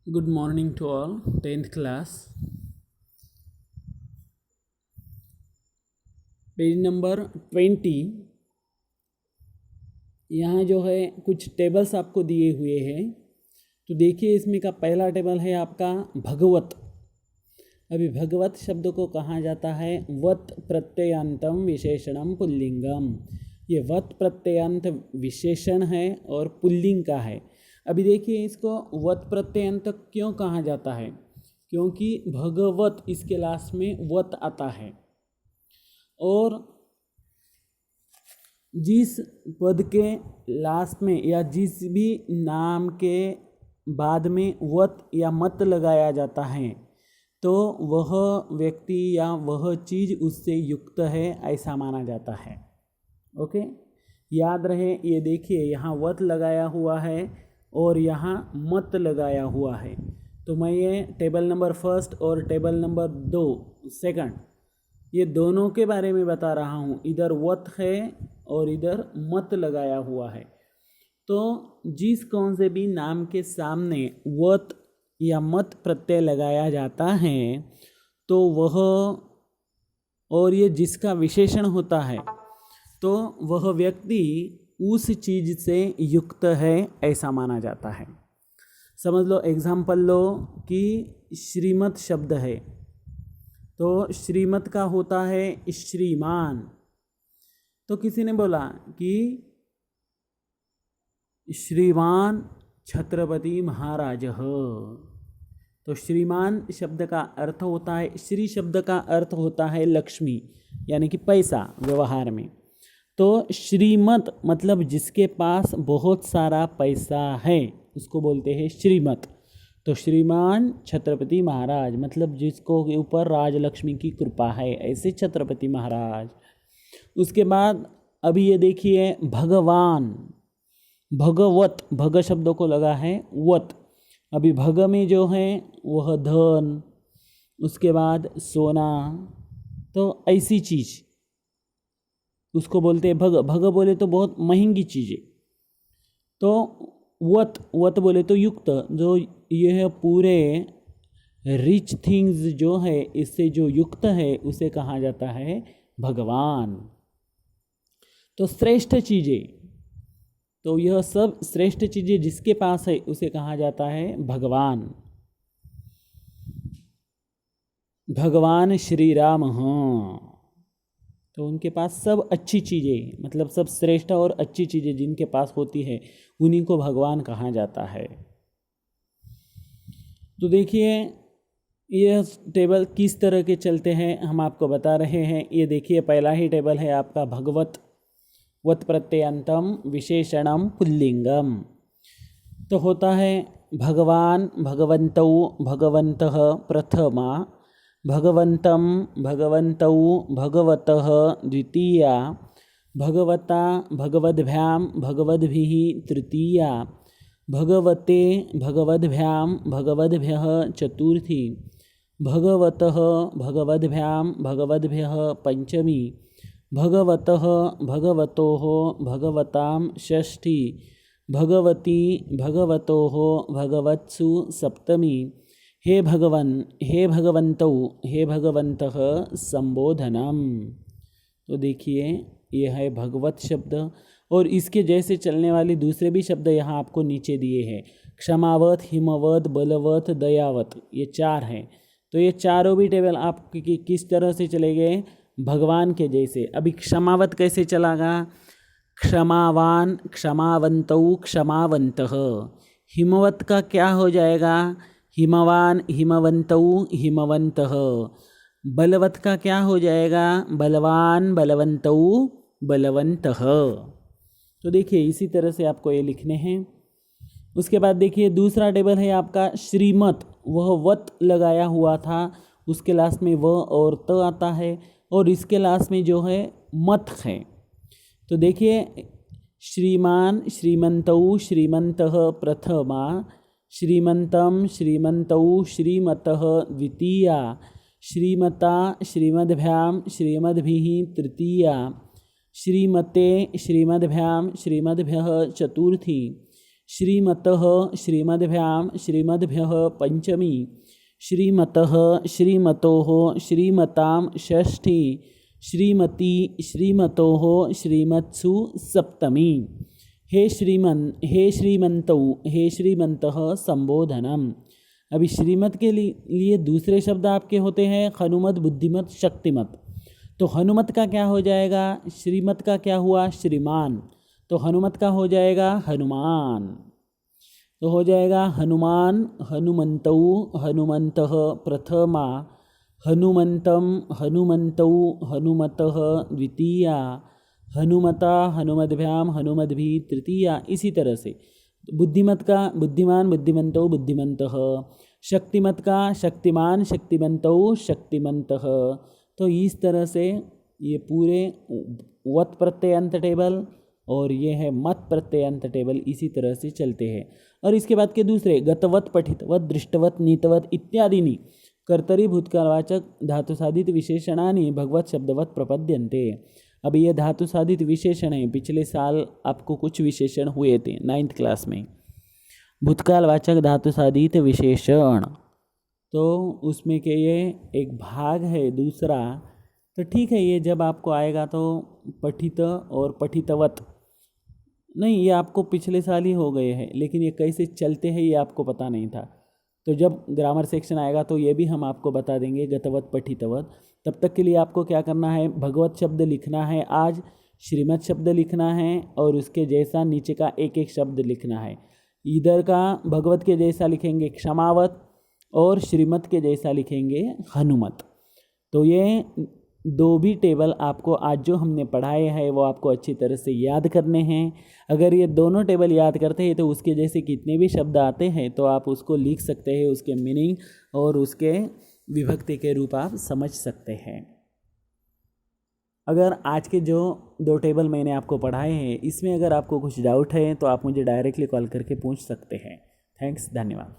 Good morning to all, 10th class. Page number 20। यहाँ जो है कुछ टेबल्स आपको दिए हुए हैं। तो देखिए, इसमें का पहला टेबल है आपका भगवत। अभी भगवत शब्द को कहा जाता है वत प्रत्ययांतम विशेषणम पुल्लिंगम। ये वत प्रत्ययांत विशेषण है और पुल्लिंग का है। अभी देखिए, इसको वत प्रत्ययांत क्यों कहा जाता है? क्योंकि भगवत इसके लास्ट में वत आता है, और जिस पद के लास्ट में या जिस भी नाम के बाद में वत या मत लगाया जाता है तो वह व्यक्ति या वह चीज़ उससे युक्त है, ऐसा माना जाता है। ओके, याद रहे। ये देखिए, यहाँ वत लगाया हुआ है और यहाँ मत लगाया हुआ है। तो मैं ये टेबल नंबर फर्स्ट और टेबल नंबर 2 सेकंड, ये दोनों के बारे में बता रहा हूँ। इधर वत है और इधर मत लगाया हुआ है। तो जिस कौन से भी नाम के सामने वत या मत प्रत्यय लगाया जाता है तो वह, और ये जिसका विशेषण होता है, तो वह व्यक्ति उस चीज़ से युक्त है, ऐसा माना जाता है। समझ लो, एग्जाम्पल लो कि श्रीमत शब्द है, तो श्रीमत का होता है श्रीमान। तो किसी ने बोला कि श्रीमान छत्रपति महाराज, तो श्रीमान शब्द का अर्थ होता है, श्री शब्द का अर्थ होता है लक्ष्मी, यानी कि पैसा व्यवहार में। तो श्रीमत मतलब जिसके पास बहुत सारा पैसा है उसको बोलते हैं श्रीमत। तो श्रीमान छत्रपति महाराज मतलब जिसको के ऊपर राजलक्ष्मी की कृपा है, ऐसे छत्रपति महाराज। उसके बाद अभी ये देखिए भगवान, भगवत, भग शब्दों को लगा है वत। अभी भग में जो है वह धन, उसके बाद सोना, तो ऐसी चीज़ उसको बोलते हैं भग। भग बोले तो बहुत महंगी चीज़ें। तो वत, वत बोले तो युक्त, जो यह पूरे रिच थिंग्स जो है इससे जो युक्त है उसे कहा जाता है भगवान। तो श्रेष्ठ चीज़ें, तो यह सब श्रेष्ठ चीज़ें जिसके पास है उसे कहा जाता है भगवान। भगवान श्री राम, हाँ, तो उनके पास सब अच्छी चीज़ें, मतलब सब श्रेष्ठ और अच्छी चीज़ें जिनके पास होती है उन्हीं को भगवान कहा जाता है। तो देखिए, यह टेबल किस तरह के चलते हैं हम आपको बता रहे हैं। ये देखिए, पहला ही टेबल है आपका भगवत, वत प्रत्ययंतम विशेषणम पुल्लिंगम। तो होता है भगवान, भगवन्तौ, भगवन्तः प्रथमा, भगवन्तं, भगवन्तौ, भगवतः द्वितीया, भगवता, भगवद्भ्यां, भगवद्भिः तृतीया, भगवते, भगवद्भ्यां, भगवद्भ्यः चतुर्थी, भगवतः, भगवद्भ्यां, भगवद्भ्यः पंचमी, भगवतः, भगवतोः, भगवतां षष्ठी, भगवती, भगवतोः, भगवत्सु सप्तमी। हे भगवन, हे भगवन्तौ, हे भगवन्तः संबोधनम। तो देखिए, यह है भगवत शब्द, और इसके जैसे चलने वाले दूसरे भी शब्द यहाँ आपको नीचे दिए हैं। क्षमावत, हिमवत, बलवत, दयावत, ये 4 हैं। तो ये चारों भी टेबल आपकी किस तरह से चले गए? भगवान के जैसे। अभी क्षमावत कैसे चलागा? क्षमावान, क्षमावन्तौ, क्षमावन्तः। हिमवत का क्या हो जाएगा? हिमवान, हिमवन्तौ, हिमवन्तः। बलवत का क्या हो जाएगा? बलवान, बलवन्तौ, बलवन्तः। तो देखिए, इसी तरह से आपको ये लिखने हैं। उसके बाद देखिए, दूसरा टेबल है आपका श्रीमत। वह वत लगाया हुआ था, उसके लास्ट में व और त आता है, और इसके लास्ट में जो है मत है। तो देखिए, श्रीमान, श्रीमन्तौ, श्रीमन्तः प्रथमा, श्रीमन्तं, श्रीमन्तौ, श्रीमतः द्वितीया, श्रीमता, श्रीमद्भ्यां, श्रीमद्भिः तृतीया, श्रीमते, श्रीमद्भ्यां, श्रीमद्भ्यः चतुर्थी, श्रीमतः श्रीमद्भ्यां श्रीमद्भ्यः पंचमी, श्रीमतः श्रीमतोः श्रीमतां षष्ठी, श्रीमती श्रीमतोः श्रीमत्सु सप्तमी। हे श्रीमन्तौ हे श्रीमन्तः संबोधनम। अभी श्रीमत के लिए दूसरे शब्द आपके होते हैं हनुमत, बुद्धिमत, शक्तिमत। तो हनुमत का क्या हो जाएगा, श्रीमत का क्या हुआ, श्रीमान। तो हनुमत का हो जाएगा हनुमान। तो हो जाएगा हनुमान, हनुमन्तौ, हनुमन्तः प्रथमा, हनुमन्तं, हनुमन्तौ, हनुमतः द्वितीया, हनुमता, हनुमद्भ्यां, हनुमद्भिः तृतीया। इसी तरह से बुद्धिमत का बुद्धिमान, बुद्धिमन्तौ, बुद्धिमन्तः। शक्तिमत का शक्तिमान, शक्तिमन्तौ, शक्तिमन्तः। तो इस तरह से ये पूरे वत् प्रत्ययंत टेबल और ये है मत प्रत्ययंत टेबल इसी तरह से चलते हैं। और इसके बाद के दूसरे गतवत, पठितवत, दृष्टवत, नीतवत इत्यादि कर्तरी भूतकालवाचक धातु साधित विशेषणानि भगवत शब्दवत प्रपद्यन्ते। अब ये धातु साधित विशेषण हैं। पिछले साल आपको कुछ विशेषण हुए थे 9th क्लास में, भूतकालवाचक धातु साधित विशेषण। तो उसमें के ये एक भाग है दूसरा। तो ठीक है, ये जब आपको आएगा तो पठित और पठितवत नहीं, ये आपको पिछले साल ही हो गए हैं, लेकिन ये कैसे चलते हैं ये आपको पता नहीं था। तो जब ग्रामर सेक्शन आएगा तो ये भी हम आपको बता देंगे गतवत, पठितवत। तब तक के लिए आपको क्या करना है, भगवत शब्द लिखना है आज, श्रीमत शब्द लिखना है और उसके जैसा नीचे का एक एक शब्द लिखना है। इधर का भगवत के जैसा लिखेंगे क्षमावत और श्रीमत के जैसा लिखेंगे हनुमत। तो ये दो भी टेबल आपको आज जो हमने पढ़ाए हैं वो आपको अच्छी तरह से याद करने हैं। अगर ये दोनों टेबल याद करते हैं तो उसके जैसे कितने भी शब्द आते हैं तो आप उसको लिख सकते हैं, उसके मीनिंग और उसके विभक्ति के रूप आप समझ सकते हैं। अगर आज के जो दो टेबल मैंने आपको पढ़ाए हैं इसमें अगर आपको कुछ डाउट है तो आप मुझे डायरेक्टली कॉल करके पूछ सकते हैं। थैंक्स, धन्यवाद।